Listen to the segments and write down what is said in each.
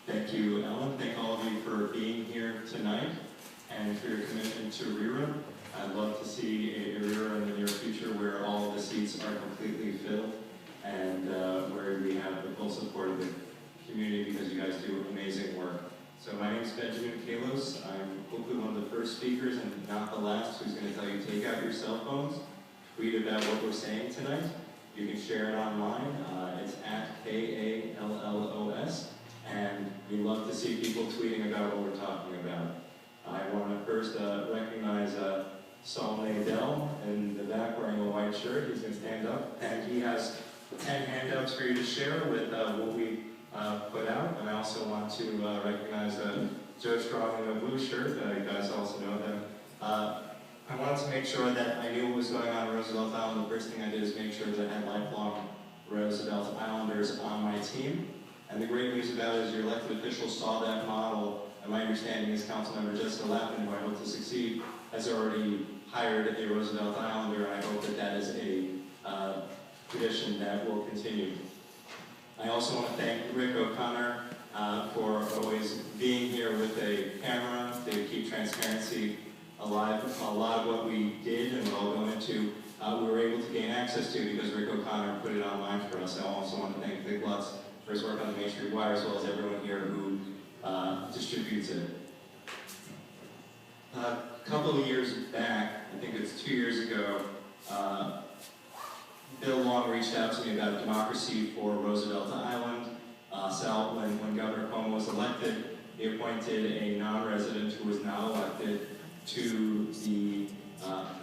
Thank you, Ellen. Thank all of you for being here tonight and for your commitment to RIRA. I'd love to see a RIRA in the near future where all of the seats are completely filled and where we have the full support of the community because you guys do amazing work. So my name is Benjamin Kallos. I'm hopefully one of the first speakers and not the last who's going to tell you take out your cell phones, tweet about what we're saying tonight. You can share it online. It's at KALLOS. And we love to see people tweeting about what we're talking about. I want to first recognize Saul Nadell in the back wearing a white shirt. He's going to stand up. And he has 10 handouts for you to share with what we put out. And I also want to recognize Joe Strong in a blue shirt. You guys also know them. I wanted to make sure that I knew what was going on in Roosevelt Island. The first thing I did is make sure that I had lifelong Roosevelt Islanders on my team. And the great news about it is your elected officials saw that model, and my understanding is Councilmember Jessica Lappin, who I hope to succeed, has already hired a Roosevelt Islander, and I hope that that is a tradition that will continue. I also want to thank Rick O'Connor for always being here with a camera to keep transparency alive. A lot of what we did and what I'll go into, we were able to gain access to because Rick O'Connor put it online for us. I also want to thank Vic Lutz for his work on the Main Street Wire, as well as everyone here who distributes it. A couple of years back, I think it's 2 years ago, Bill Long reached out to me about democracy for Roosevelt Island. When Governor Cuomo was elected, he appointed a non-resident who was not elected to the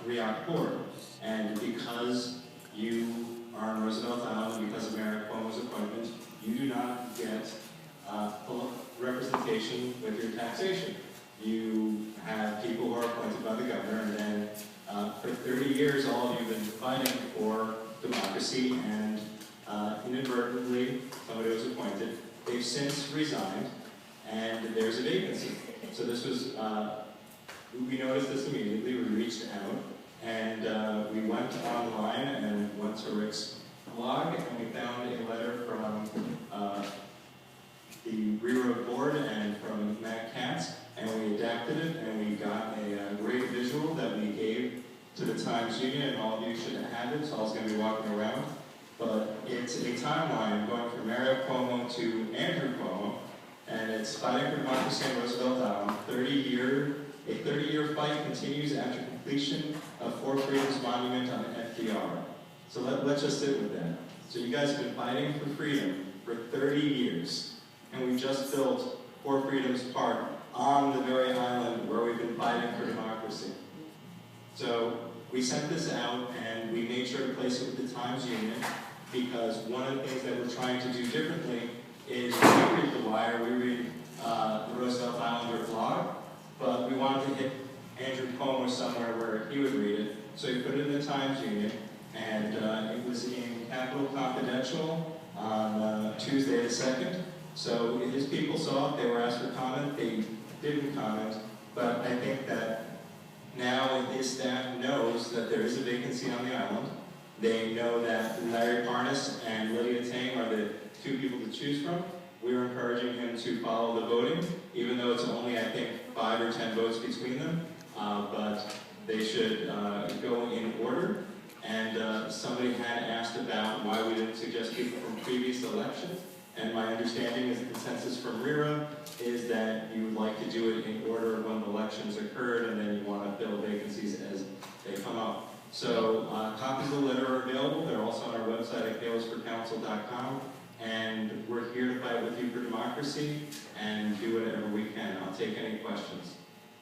RIOC Board. And because you are on Roosevelt Island, because of Mayor Cuomo's appointment, you do not get representation with your taxation. You have people who are appointed by the governor, and then for 30 years, all of you have been fighting for democracy, and inadvertently, somebody was appointed. They've since resigned, and there's a vacancy. So this was, we noticed this immediately. We reached out, and we went online and went to Rick's blog, and we found a letter from the RIRA board and from Matt Katz, and we adapted it, and we got a great visual that we gave to the Times Union, and all of you should have it, so I was going to be walking around. But it's a timeline going from Mayor Cuomo to Andrew Cuomo, and it's fighting for democracy in Roosevelt Island. A 30-year fight continues after completion of Four Freedoms Monument on FDR. So let's just sit with that. So you guys have been fighting for freedom for 30 years, and we just built Four Freedoms Park on the very island where we've been fighting for democracy. So we sent this out, and we made sure to place it with the Times Union, because one of the things that we're trying to do differently is we read The Wire, we read the Roosevelt Islander blog, but we wanted to hit Andrew Cuomo somewhere where he would read it. So we put it in the Times Union, and it was in Capitol Confidential on Tuesday the 2nd. So his people saw it, they were asked for comment, they didn't comment, but I think that now his staff knows that there is a vacancy on the island. They know that Larry Parnas and Lydia Tang are the two people to choose from. We're encouraging him to follow the voting, even though it's only, I think, 5 or 10 votes between them, but they should go in order. And somebody had asked about why we didn't suggest people from previous elections, and my understanding is the consensus from RIRA is that you would like to do it in order when the elections occurred, and then you want to fill vacancies as they come up. So copies of the letter are available. They're also on our website at kalosforcouncil.com, and we're here to fight with you for democracy and do whatever we can. I'll take any questions.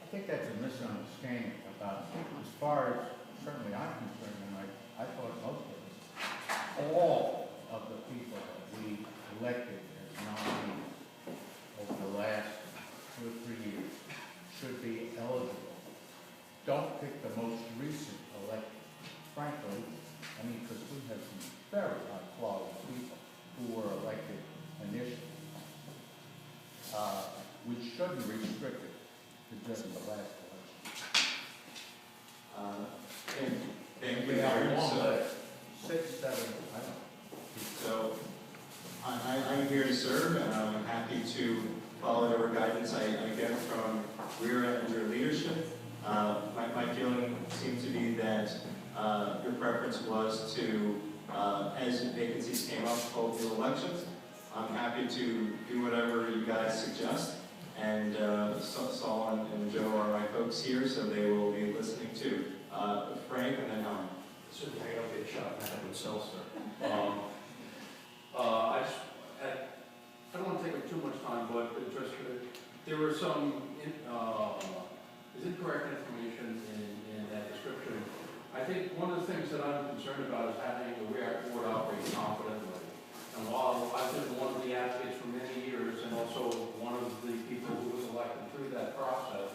I think that's a misunderstanding about, as far as certainly I'm concerned, and I thought most of us, all of the people that we elected as nominees over the last 2 or 3 years should be eligible. Don't pick the most recent elected. Frankly, I mean, because we have some very high quality people who were elected initially. We shouldn't restrict it to just the last election. Thank you, we have a Aaron. long list. 6, 7, I don't know. So, on here to serve, and I'm happy to follow whatever guidance I get from RIRA and your leadership. My feeling seemed to be that your preference was to, as vacancies came up, hold new elections. I'm happy to do whatever you guys suggest, and Saul and Joe are my folks here, so they will be listening too. Frank and then Helen. Certainly, I don't get shot in the head with seltzer. I don't want to take up too much time, but just there were some incorrect information in that description. I think one of the things that I'm concerned about is having the RIOC board operate confidently. And while I've been one of the advocates for many years, and also one of the people who was elected through that process,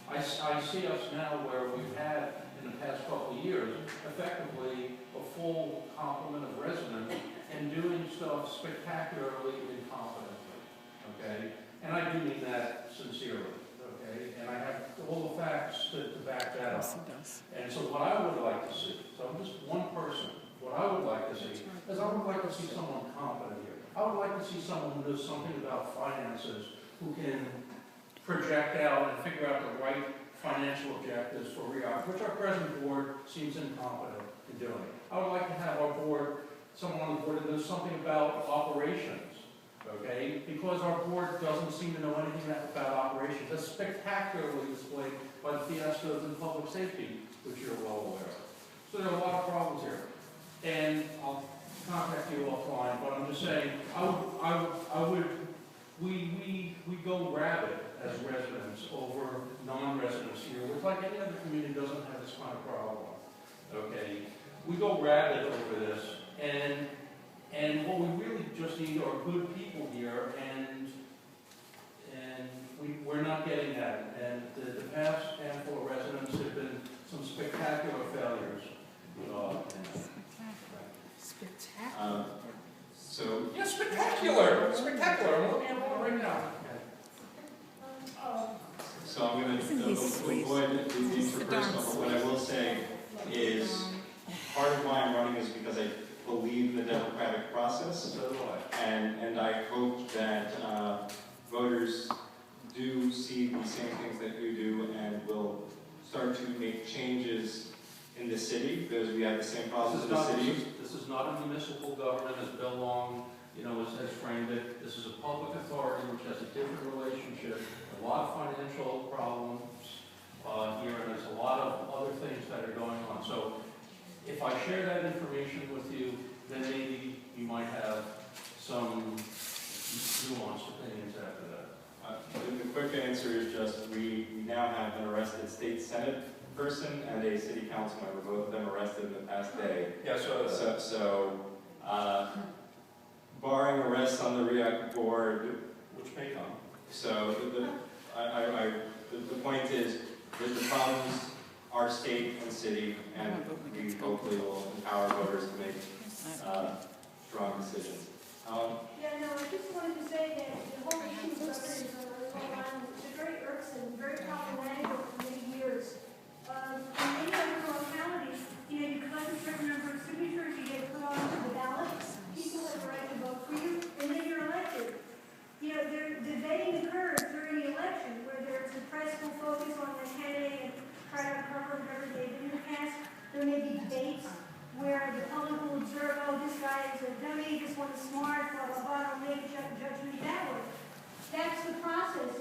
I see us now where we've had, in the past couple of years, effectively a full complement of residents and doing stuff spectacularly incompetently, okay? And I do mean that sincerely, okay? And I have all the facts to back that up. And so what I would like to see, so I'm just one person, what I would like to see is I would like to see someone competent here. I would like to see someone who knows something about finances, who can project out and figure out the right financial objectives for RIOC, which our present board seems incompetent in doing. I would like to have our board, someone on the board that knows something about operations, okay? Because our board doesn't seem to know anything about operations. That's spectacularly displayed by the fiascos in public safety, which you're well aware of. So there are a lot of problems here. And I'll contact you offline, but I'm just saying, we go rabid as residents over non-residents here. It's like any other community doesn't have this kind of problem, okay? We go rabid over this, and what we really just need are good people here, and we're not getting that. And the past handful of residents have been some spectacular failures. Spectacular. Yeah, spectacular! Spectacular! I'm looking at one right now. So I'm going to avoid the interpersonal, but what I will say is part of why I'm running is because I believe in the democratic process. So do I. And I hope that voters do see the same things that you do and will start to make changes in the city, because we have the same problems in the city. This is not a municipal government, as Bill Long, has framed it. This is a public authority which has a different relationship, a lot of financial problems here, and there's a lot of other things that are going on. So if I share that information with you, then maybe you might have some nuanced opinions after that. The quick answer is just we now have an arrested state senate person and a city council member, both of them arrested in the past day. Yeah, So barring arrests on the RIOC board, which may come. so the point is that the problems are state and city, and we hopefully will empower voters to make strong decisions. Yeah, no, I just wanted to say that the whole issue of governance on Roosevelt Island is very irksome, very problematic for many years. In many other localities, you collect a certain number of signatures, you get put onto the ballot, people have the right to vote for you, and then you're elected. The vetting occurs during the election, where there's a press will focus on the candidate and try to cover whatever they've been in the past. There may be debates where the public will observe, oh, this guy is a dummy, this one's smart, blah, blah, blah, and make a judgment that way. That's the process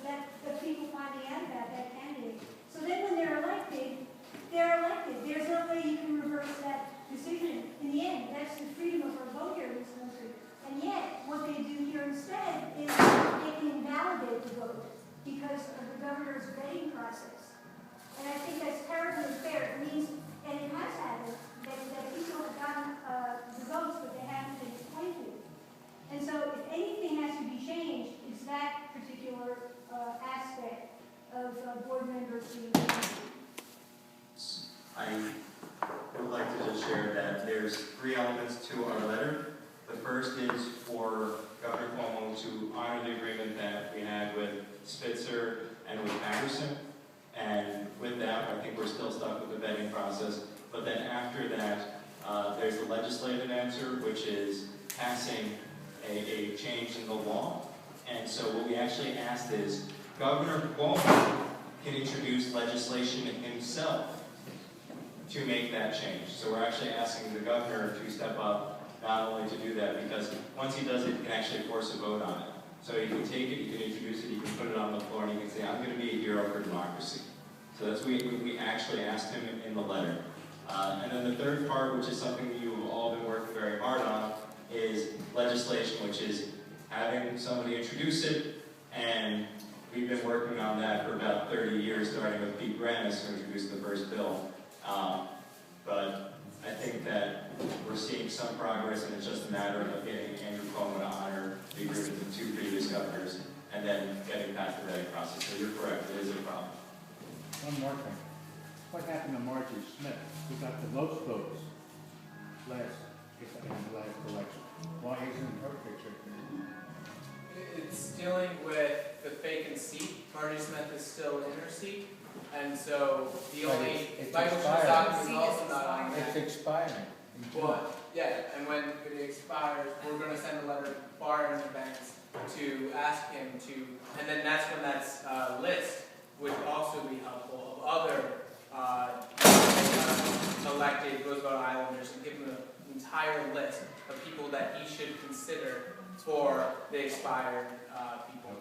that people finding out about that candidate. So then when they're elected, there's no way you can reverse that decision. In the end, that's the freedom of our vote here in this country. And yet, what they do here instead is they can invalidate the vote because of the governor's vetting process. And I think that's terribly unfair. It means, and it has happened, that people have gotten the votes, but they haven't been appointed. And so if anything has to be changed, it's that particular aspect of board members being appointed. I would like to just share that there's 3 elements to our letter. The first is for Governor Cuomo to honor the agreement that we had with Spitzer and with Patterson. And with that, I think we're still stuck with the vetting process. But then after that, there's the legislative answer, which is passing a a change in the law. And so what we actually asked is, Governor Cuomo can introduce legislation himself to make that change. So we're actually asking the governor to step up, not only to do that, because once he does it, he can actually force a vote on it. So he can take it, he can introduce it, he can put it on the floor, and he can say, I'm going to be a hero for democracy. So that's what we actually asked him in the letter. And then the third part, which is something you've all been working very hard on, is legislation, which is having somebody introduce it, and we've been working on that for about 30 years, starting with Pete Granis, who introduced the first bill. But I think that we're seeing some progress, and it's just a matter of getting Andrew Cuomo to honor the agreement of the two previous governors, and then getting past the vetting process. So you're correct, it is a problem. One more thing. What happened to Margie Smith? Who got the most votes in the last election? Why isn't her picture here? It's dealing with the vacant seat. Margie Smith is still in her seat, and so the But only it's vital expired. document is also not on It's that. expiring. in June. Well, yeah, and when it expires, we're going to send a letter far in advance to ask him to, and then that's when that's list would also be helpful of other elected Roosevelt Islanders, and give him an entire list of people that he should consider for the expired people.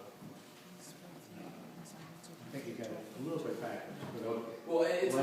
I think you got it a little bit backwards, but okay. Well, it's